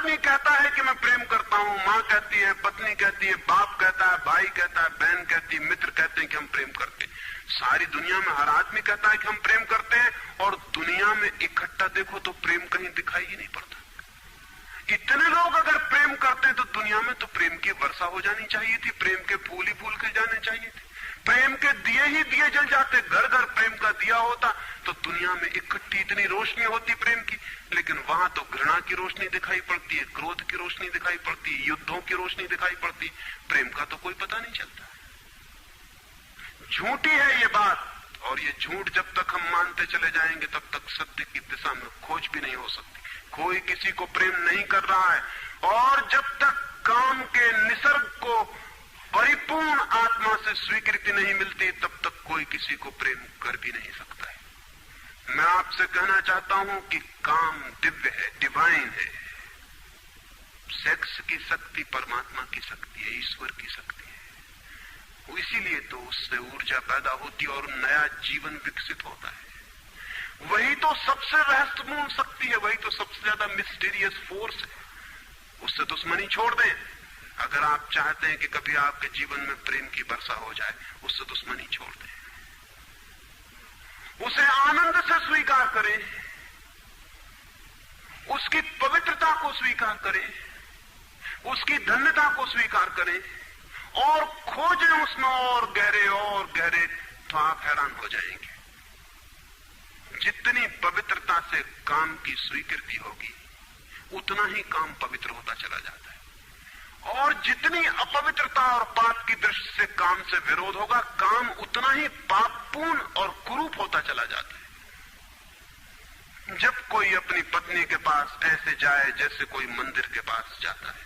आदमी कहता है कि मैं प्रेम करता हूं, मां कहती है, पत्नी कहती है, बाप कहता है, भाई कहता है, बहन कहती है, मित्र कहते हैं कि हम प्रेम करते हैं। सारी दुनिया में हर आदमी कहता है कि हम प्रेम करते हैं, और दुनिया में इकट्ठा देखो तो प्रेम कहीं दिखाई ही नहीं पड़ता। इतने लोग अगर प्रेम करते हैं तो दुनिया में तो प्रेम की वर्षा हो जानी चाहिए थी, प्रेम के फूल ही फूल खिल जाने चाहिए थे, प्रेम के दिए ही दिए जल जाते, घर घर प्रेम का दिया होता तो दुनिया में इकट्ठी इतनी रोशनी होती प्रेम की। लेकिन वहां तो घृणा की रोशनी दिखाई पड़ती है, क्रोध की रोशनी दिखाई पड़ती है, युद्धों की रोशनी दिखाई पड़ती है, प्रेम का तो कोई पता नहीं चलता। झूठी है ये बात, और ये झूठ जब तक हम मानते चले जाएंगे तब तक सत्य की दिशा में खोज भी नहीं हो सकती। कोई किसी को प्रेम नहीं कर रहा है, और जब तक काम के निसर्ग को परिपूर्ण आत्मा से स्वीकृति नहीं मिलती तब तक कोई किसी को प्रेम कर भी नहीं सकता है। मैं आपसे कहना चाहता हूं कि काम दिव्य है, डिवाइन है। सेक्स की शक्ति परमात्मा की शक्ति है, ईश्वर की शक्ति है। इसीलिए तो उससे ऊर्जा पैदा होती है और नया जीवन विकसित होता है। वही तो सबसे रहस्यपूर्ण शक्ति है, वही तो सबसे ज्यादा मिस्टीरियस फोर्स है। उससे दुश्मनी छोड़ दें। अगर आप चाहते हैं कि कभी आपके जीवन में प्रेम की वर्षा हो जाए, उससे दुश्मनी छोड़ दें, उसे आनंद से स्वीकार करें, उसकी पवित्रता को स्वीकार करें, उसकी धन्यता को स्वीकार करें, और खोजें उसमें और गहरे, तो आप हैरान हो जाएंगे। जितनी पवित्रता से काम की स्वीकृति होगी उतना ही काम पवित्र होता चला जाता है, और जितनी अपवित्रता और पाप की दृष्टि से काम से विरोध होगा, काम उतना ही पापपूर्ण और कुरूप होता चला जाता है। जब कोई अपनी पत्नी के पास ऐसे जाए जैसे कोई मंदिर के पास जाता है,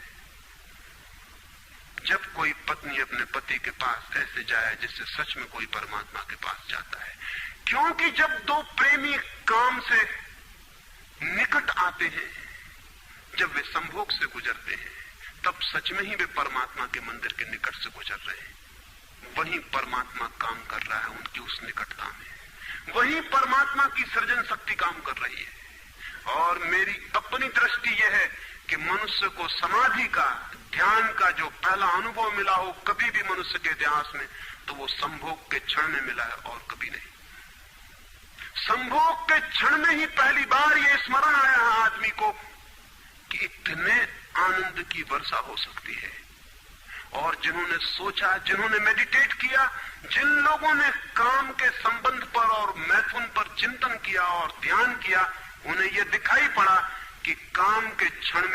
जब कोई पत्नी अपने पति के पास ऐसे जाए जैसे सच में कोई परमात्मा के पास जाता है, क्योंकि जब दो प्रेमी काम से निकट आते हैं, जब वे संभोग से गुजरते हैं, तब सच में ही वे परमात्मा के मंदिर के निकट से गुजर रहे हैं। वहीं परमात्मा काम कर रहा है उनकी उस निकटता में, वहीं परमात्मा की सृजन शक्ति काम कर रही है। और मेरी अपनी दृष्टि यह है कि मनुष्य को समाधि का, ध्यान का जो पहला अनुभव मिला हो कभी भी मनुष्य के इतिहास में, तो वो संभोग के क्षण में मिला है और कभी नहीं। संभोग के क्षण में ही पहली बार ये स्मरण आया है आदमी को कि इतने आनंद की वर्षा हो सकती है। और जिन्होंने सोचा, जिन्होंने मेडिटेट किया, जिन लोगों ने काम के संबंध पर और मैथुन पर चिंतन किया और ध्यान किया, उन्हें यह दिखाई पड़ा कि काम के क्षण में